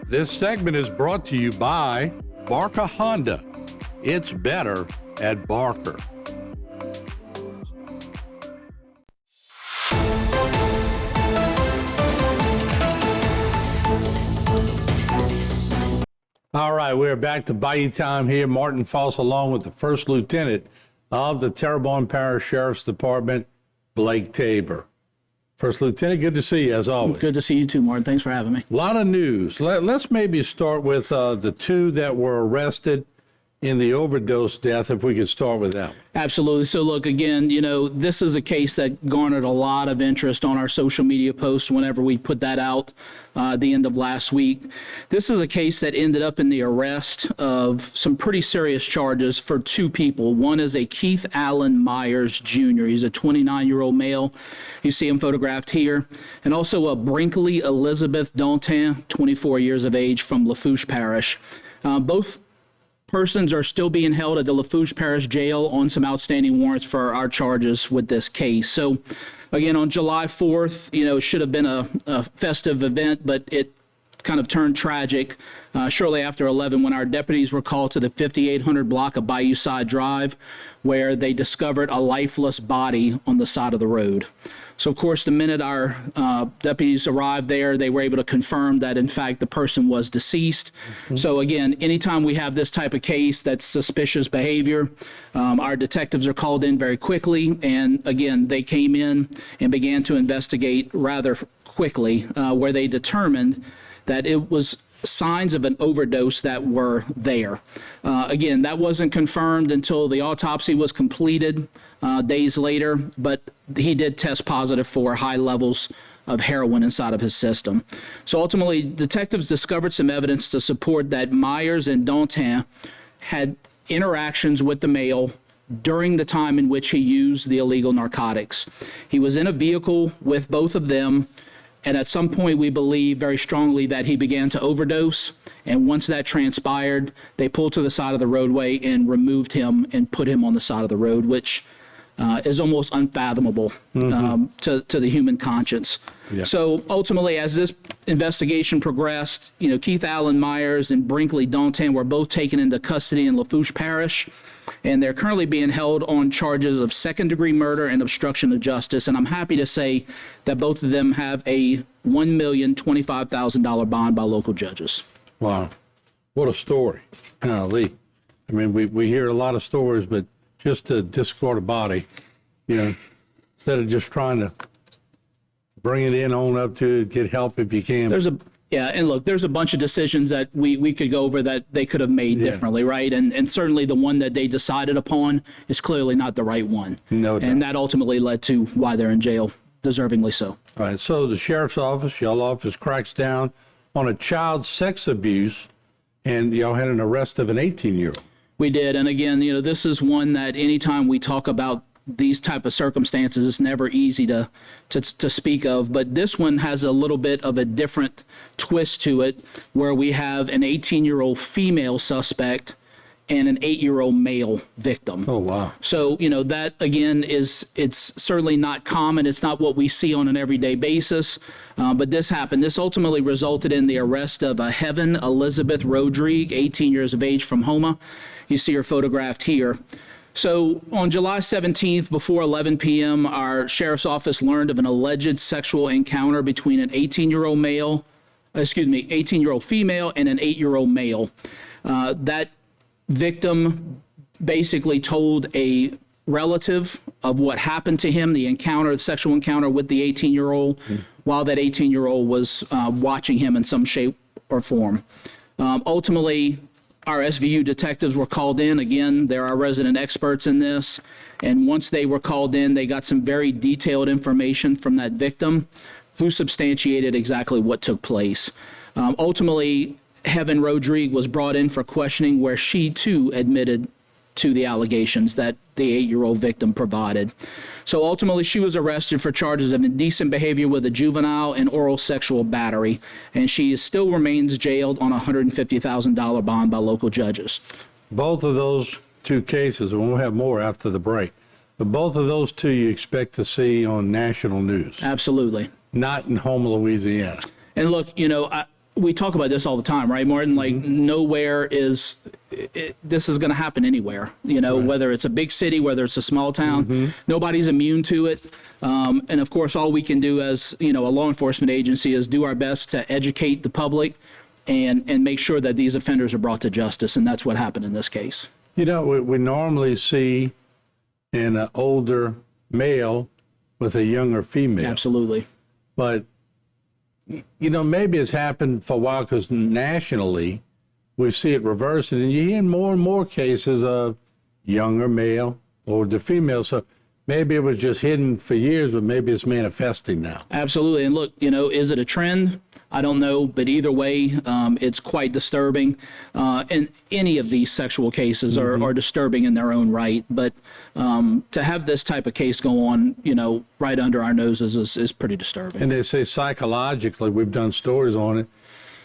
This segment is brought to you by Barker Honda. It's better at Barker. All right, we're back to Bayou time here. Martin Foss along with the First Lieutenant of the Terrebonne Parish Sheriff's Department, Blake Tabor. First Lieutenant, good to see you as always. Good to see you too, Martin. Thanks for having me. A lot of news. Let's maybe start with the two that were arrested in the overdose death, if we could start with that. Absolutely. So look, again, this is a case that garnered a lot of interest on our social media posts whenever we put that out at the end of last week. This is a case that ended up in the arrest of some pretty serious charges for two people. One is a Keith Allen Myers Jr. He's a 29-year-old male. You see him photographed here. And also a Brinkley Elizabeth Dantin, 24 years of age, from Lafourche Parish. Both persons are still being held at the Lafourche Parish Jail on some outstanding warrants for our charges with this case. So, again, on July 4th, it should have been a festive event, but it kind of turned tragic shortly after 11 when our deputies were called to the 5800 block of Bayou Side Drive, where they discovered a lifeless body on the side of the road. So, of course, the minute our deputies arrived there, they were able to confirm that, in fact, the person was deceased. Mm-hmm. So, again, anytime we have this type of case that's suspicious behavior, our detectives are called in very quickly. And, again, they came in and began to investigate rather quickly, where they determined that it was signs of an overdose that were there. Again, that wasn't confirmed until the autopsy was completed days later, but he did test positive for high levels of heroin inside of his system. So ultimately, detectives discovered some evidence to support that Myers and Dantin had interactions with the male during the time in which he used the illegal narcotics. He was in a vehicle with both of them, and at some point, we believe very strongly that he began to overdose. And once that transpired, they pulled to the side of the roadway and removed him and put him on the side of the road, which is almost unfathomable to the human conscience. Yeah. So ultimately, as this investigation progressed, Keith Allen Myers and Brinkley Dantin were both taken into custody in Lafourche Parish, and they're currently being held on charges of second-degree murder and obstruction of justice. And I'm happy to say that both of them have a $1,025,000 bond by local judges. Wow. What a story. Lee. I mean, we hear a lot of stories, but just to discard a body, instead of just trying to bring it in on up to get help if you can. And look, there's a bunch of decisions that we could go over that they could have made differently, right? And certainly the one that they decided upon is clearly not the right one. No doubt. And that ultimately led to why they're in jail, deservingly so. All right, so the sheriff's office, y'all office, cracks down on a child sex abuse, and y'all had an arrest of an 18-year-old. We did, and again, this is one that anytime we talk about these type of circumstances, it's never easy to speak of, but this one has a little bit of a different twist to it, where we have an 18-year-old female suspect and an 8-year-old male victim. Oh, wow. So, that, again, it's certainly not common. It's not what we see on an everyday basis, but this happened. This ultimately resulted in the arrest of a Heaven Elizabeth Rodrigue, 18 years of age, from Houma. You see her photographed here. So on July 17th, before 11 p.m., our sheriff's office learned of an alleged sexual encounter between an 18-year-old female and an 8-year-old male. That victim basically told a relative of what happened to him, the sexual encounter with the 18-year-old, while that 18-year-old was watching him in some shape or form. Ultimately, our SVU detectives were called in. Again, they're our resident experts in this. And once they were called in, they got some very detailed information from that victim who substantiated exactly what took place. Ultimately, Heaven Rodrigue was brought in for questioning, where she too admitted to the allegations that the 8-year-old victim provided. So ultimately, she was arrested for charges of indecent behavior with a juvenile and oral sexual battery, and she still remains jailed on a $150,000 bond by local judges. Both of those two cases, and we'll have more after the break, but both of those two you expect to see on national news. Absolutely. Not in Houma, Louisiana. And look, we talk about this all the time, right, Martin? Like nowhere is this is going to happen anywhere, whether it's a big city, whether it's a small town, nobody's immune to it. And of course, all we can do as, a law enforcement agency is do our best to educate the public and make sure that these offenders are brought to justice. And that's what happened in this case. We normally see an older male with a younger female. Absolutely. But, maybe it's happened for a while because nationally we see it reversing, and you hear more and more cases of younger male, older female. So maybe it was just hidden for years, but maybe it's manifesting now. Absolutely. And look, is it a trend? I don't know, but either way, it's quite disturbing. And any of these sexual cases are disturbing in their own right. But to have this type of case go on, right under our noses is pretty disturbing. And they say psychologically, we've done stories on it,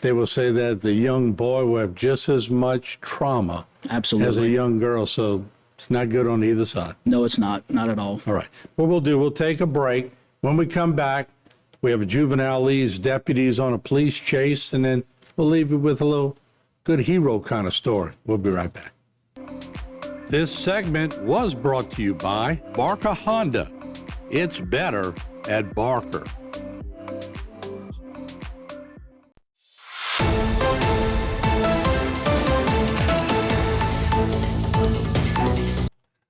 they will say that the young boy will have just as much trauma Absolutely. as a young girl. So it's not good on either side. No, it's not. Not at all. All right. What we'll do, we'll take a break. When we come back, we have a juvenile leads deputies on a police chase, and then we'll leave you with a little good hero kind of story. We'll be right back. This segment was brought to you by Barker Honda. It's better at Barker.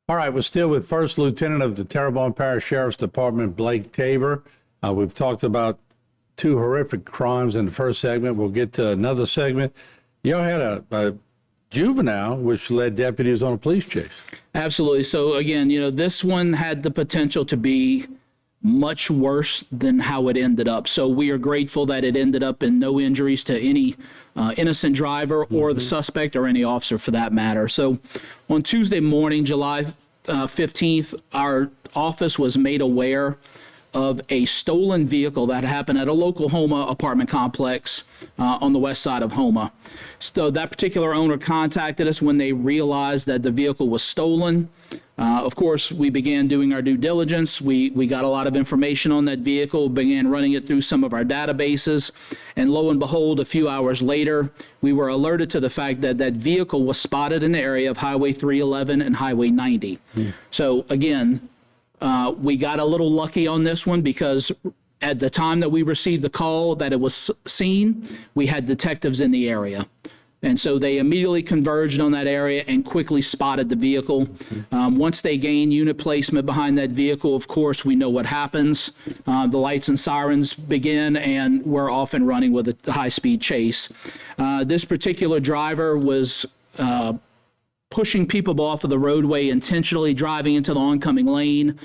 All right, we're still with First Lieutenant of the Terrebonne Parish Sheriff's Department, Blake Tabor. We've talked about two horrific crimes in the first segment. We'll get to another segment. Y'all had a juvenile which led deputies on a police chase. Absolutely. So again, this one had the potential to be much worse than how it ended up. So we are grateful that it ended up in no injuries to any innocent driver or the suspect or any officer for that matter. So on Tuesday morning, July 15th, our office was made aware of a stolen vehicle that happened at a local Houma apartment complex on the west side of Houma. So that particular owner contacted us when they realized that the vehicle was stolen. Of course, we began doing our due diligence. We got a lot of information on that vehicle, began running it through some of our databases, and lo and behold, a few hours later, we were alerted to the fact that that vehicle was spotted in the area of Highway 311 and Highway 90. So again, we got a little lucky on this one because at the time that we received the call that it was seen, we had detectives in the area. And so they immediately converged on that area and quickly spotted the vehicle. Once they gain unit placement behind that vehicle, of course, we know what happens. The lights and sirens begin, and we're off and running with a high-speed chase. This particular driver was pushing people off of the roadway, intentionally driving into the oncoming lane.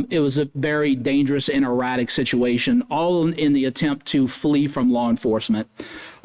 It was a very dangerous and erratic situation, all in the attempt to flee from law enforcement.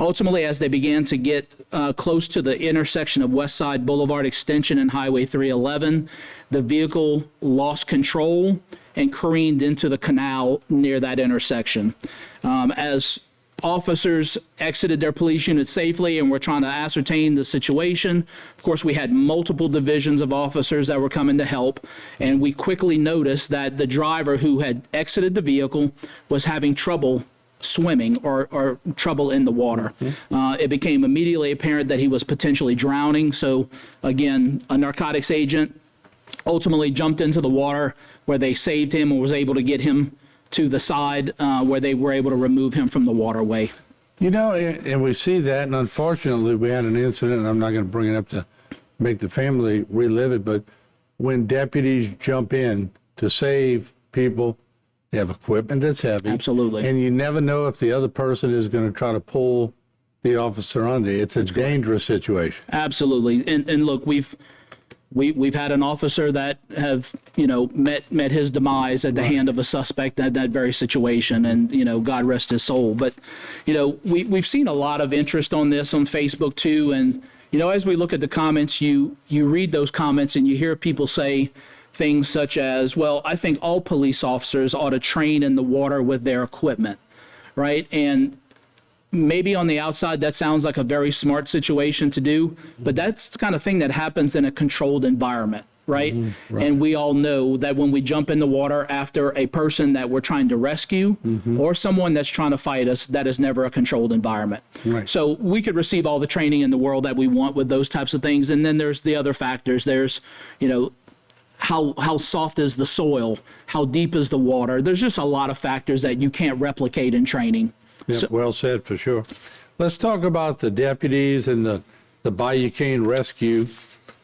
Ultimately, as they began to get close to the intersection of West Side Boulevard Extension and Highway 311, the vehicle lost control and careened into the canal near that intersection. As officers exited their police unit safely and were trying to ascertain the situation, of course, we had multiple divisions of officers that were coming to help, and we quickly noticed that the driver who had exited the vehicle was having trouble swimming or trouble in the water. It became immediately apparent that he was potentially drowning. So again, a narcotics agent ultimately jumped into the water where they saved him and was able to get him to the side where they were able to remove him from the waterway. And we see that, and unfortunately we had an incident, and I'm not going to bring it up to make the family relive it, but when deputies jump in to save people, they have equipment that's heavy. Absolutely. And you never know if the other person is going to try to pull the officer under. It's a dangerous situation. Absolutely. And look, we've had an officer that have, met his demise at the hand of a suspect at that very situation, and, God rest his soul. But, we've seen a lot of interest on this on Facebook too. And, as we look at the comments, you read those comments and you hear people say things such as, well, I think all police officers ought to train in the water with their equipment, right? And maybe on the outside, that sounds like a very smart situation to do, but that's the kind of thing that happens in a controlled environment, right? And we all know that when we jump in the water after a person that we're trying to rescue or someone that's trying to fight us, that is never a controlled environment. Right. So we could receive all the training in the world that we want with those types of things. And then there's the other factors. There's, how soft is the soil? How deep is the water? There's just a lot of factors that you can't replicate in training. Yeah, well said, for sure. Let's talk about the deputies and the Bayou rescue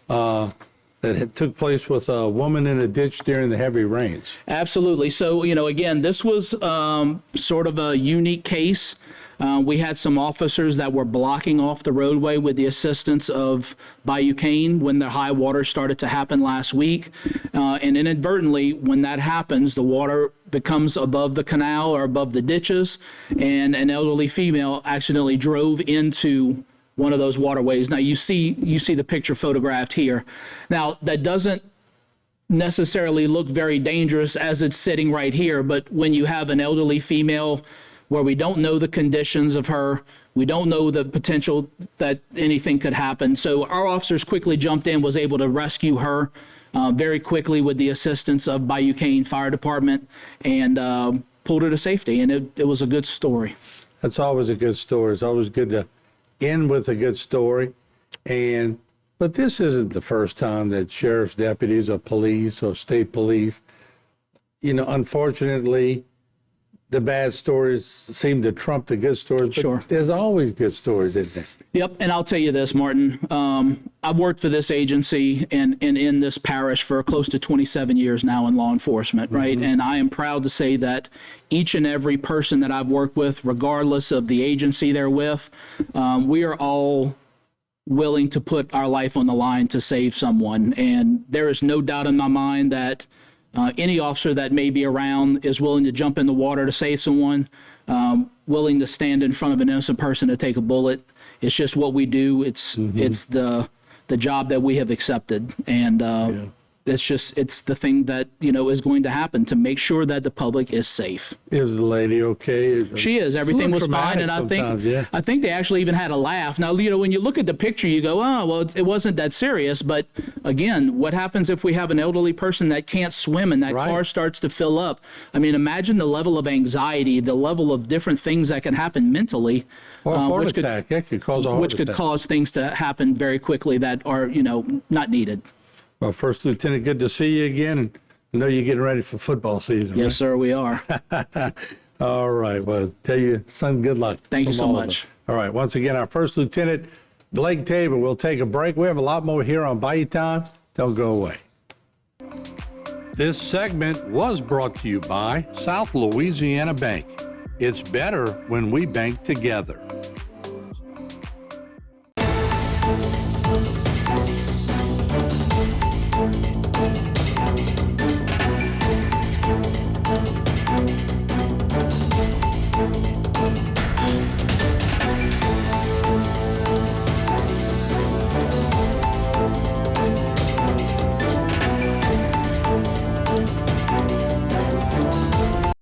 that took place with a woman in a ditch during the heavy rains. Absolutely. So, again, this was sort of a unique case. We had some officers that were blocking off the roadway with the assistance of Bayou when the high water started to happen last week. And inadvertently, when that happens, the water becomes above the canal or above the ditches, and an elderly female accidentally drove into one of those waterways. Now you see the picture photographed here. Now that doesn't necessarily look very dangerous as it's sitting right here, but when you have an elderly female where we don't know the conditions of her, we don't know the potential that anything could happen. So our officers quickly jumped in, was able to rescue her very quickly with the assistance of Bayou Fire Department, and pulled her to safety. And it was a good story. That's always a good story. It's always good to end with a good story. But this isn't the first time that sheriff's deputies or police or state police, unfortunately, the bad stories seem to trump the good stories. But Sure. There's always good stories, isn't there? Yep, and I'll tell you this, Martin. I've worked for this agency and in this parish for close to 27 years now in law enforcement, right? And I am proud to say that each and every person that I've worked with, regardless of the agency they're with, we are all willing to put our life on the line to save someone. And there is no doubt in my mind that any officer that may be around is willing to jump in the water to save someone, willing to stand in front of an innocent person to take a bullet. It's just what we do. It's the job that we have accepted, and it's the thing that is going to happen to make sure that the public is safe. Is the lady okay? She is. Everything was fine, and I think they actually even had a laugh. Now, when you look at the picture, you go, "Oh, well, it wasn't that serious." But again, what happens if we have an elderly person that can't swim and that car starts to fill up? I mean, imagine the level of anxiety, the level of different things that can happen mentally, Or a heart attack. That could cause a heart which could attack. cause things to happen very quickly that are not needed. Well, First Lieutenant, good to see you again. And I know you're getting ready for football season, Yes, sir, we are. All right. Well, tell you, son, good luck. Thank you from so all of much. us. All right. Once again, our First Lieutenant, Blake Tabor. We'll take a break. We have a lot more here on Bayou Time. Don't go away. This segment was brought to you by South Louisiana Bank. It's better when we bank together.